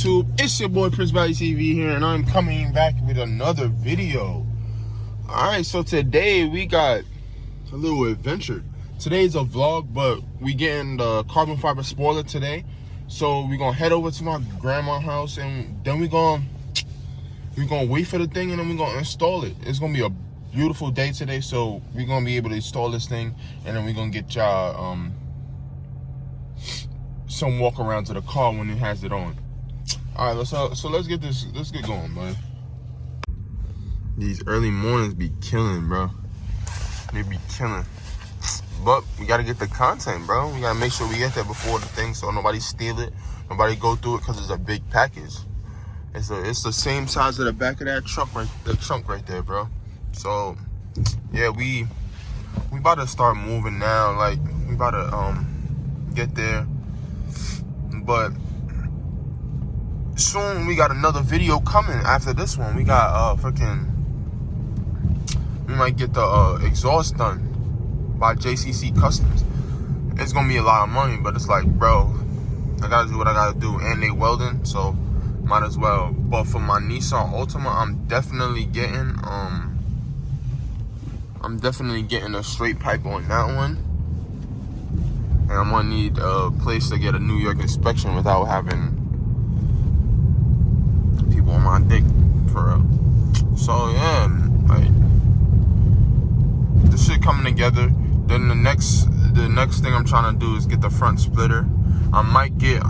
YouTube? It's your boy Prince Valley TV here, and I'm coming back with another video. Alright, so today we got a little adventure. Today's a vlog, but we getting the carbon fiber spoiler today. So we gonna head over to my grandma's house, and then we gonna wait for the thing, and then we gonna install it. It's gonna be a beautiful day today, so we gonna be able to install this thing, and then we gonna get y'all some walk around to the car when it has it on. All right, let's get going, man. These early mornings be killing, bro. They be killing. But we gotta get the content, bro. We gotta make sure we get there before the thing, so nobody steal it, nobody go through it, cause it's a big package. It's the same size of the back of that trunk, the trunk right there, bro. So yeah, we about to start moving now. Like, we about to get there. But soon we got another video coming after this one. We got we might get the exhaust done by JCC Customs. It's gonna be a lot of money, but it's like, bro, I gotta do what I gotta do, and they welding, so might as well. But for my Nissan Altima, I'm definitely getting a straight pipe on that one. And I'm gonna need a place to get a New York inspection without having people on my dick, for real. So yeah, like, this shit coming together. Then the next thing I'm trying to do is get the front splitter. I might get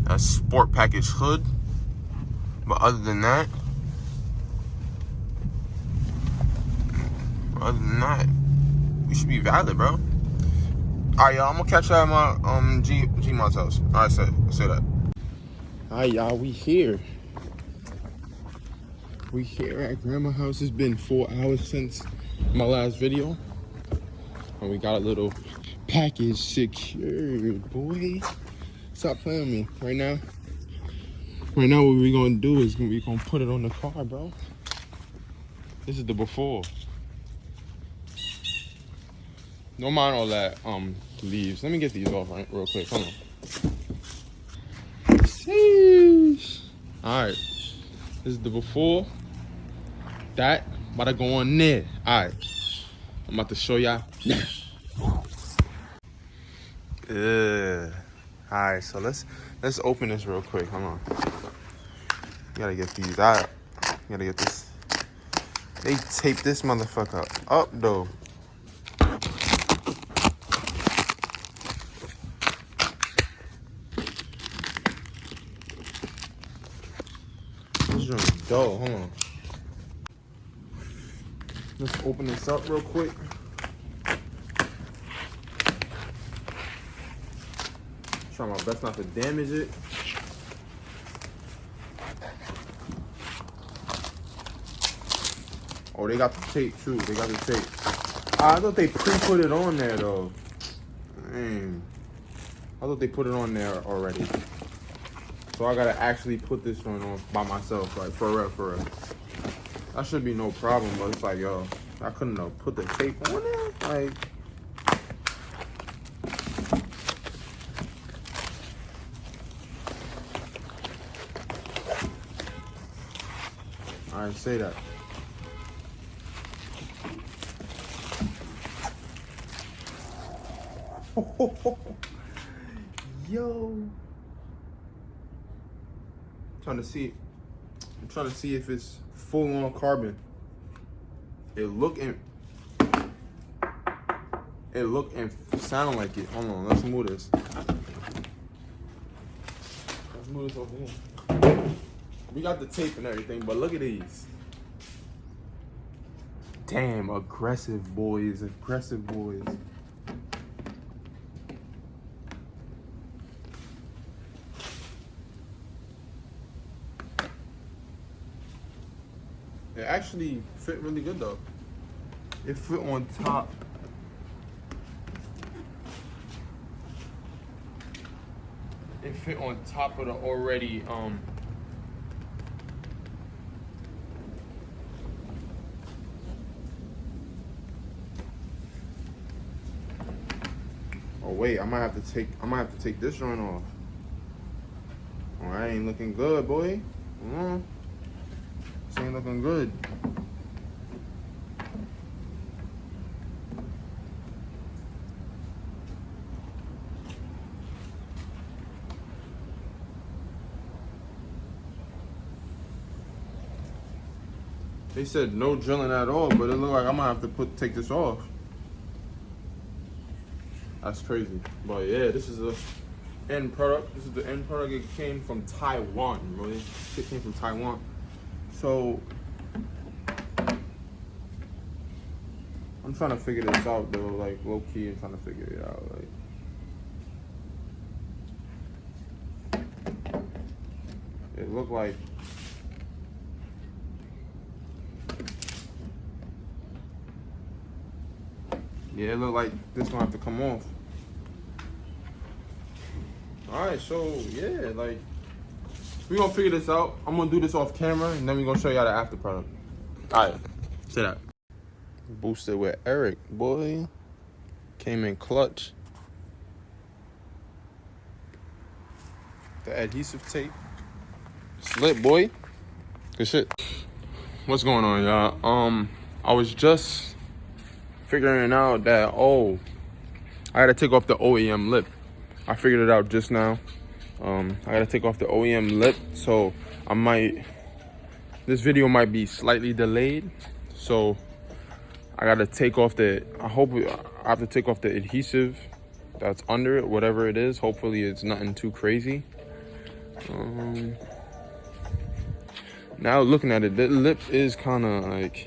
a sport package hood, but other than that, we should be valid, bro. Alright, y'all, I'm gonna catch y'all at my G-Mod's house. Alright, say that. Alright, y'all, we here. We here at grandma's house. It's been 4 hours since my last video, and we got a little package secured, boy. Stop playing with me right now. Right now, what we gonna do is we gonna put it on the car, bro. This is the before. Don't mind all that leaves. Let me get these off real quick. Hold on. Sheesh. All right. This is the before. That about to go on there. All right. I'm about to show y'all now. All right. So let's open this real quick. Hold on. Gotta get these out. Gotta get this. They taped this motherfucker up though. Dough, hold on. Let's open this up real quick. Try my best not to damage it. Oh, they got the tape too. They got the tape. I thought they pre-put it on there though. Man, I thought they put it on there already. So I gotta actually put this one on by myself, like, for real. That should be no problem, but it's like, yo, I couldn't have put the tape on there, like. I didn't say that. Yo. I'm trying to see if it's full on carbon. It look and sound like it. Hold on, let's move this. Let's move this over here. We got the tape and everything, but look at these. Damn, aggressive boys. It actually fit really good though. It fit on top. It fit on top of the already Oh wait, I might have to take this joint off. Oh, I ain't looking good, boy. This ain't looking good. They said no drilling at all, but it looked like I'm gonna have to take this off. That's crazy. But yeah, this is the end product. This is the end product. It came from Taiwan, really. It came from Taiwan. So I'm trying to figure this out though, like low key. I'm trying to figure it out, like it looked like. Yeah, it look like this gonna have to come off. Alright, so yeah, like we gonna figure this out. I'm gonna do this off camera and then we gonna show y'all the after product. Alright, say that. Boosted with Eric, boy. Came in clutch. The adhesive tape. Slip, boy. Good shit. What's going on, y'all? I was just figuring out that, I gotta take off the OEM lip. I figured it out just now. I gotta take off the OEM lip, so this video might be slightly delayed. So I gotta take off I have to take off the adhesive that's under it, whatever it is. Hopefully it's nothing too crazy. Now looking at it, the lip is kind of like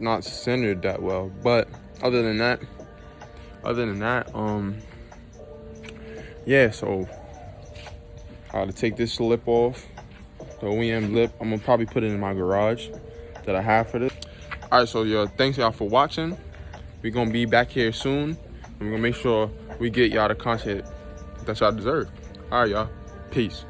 not centered that well, but other than that, yeah, so I gotta take this lip off, the OEM lip. I'm gonna probably put it in my garage that I have for this. All right, so yo, thanks y'all for watching. We're gonna be back here soon, and we're gonna make sure we get y'all the content that y'all deserve. All right, y'all, peace.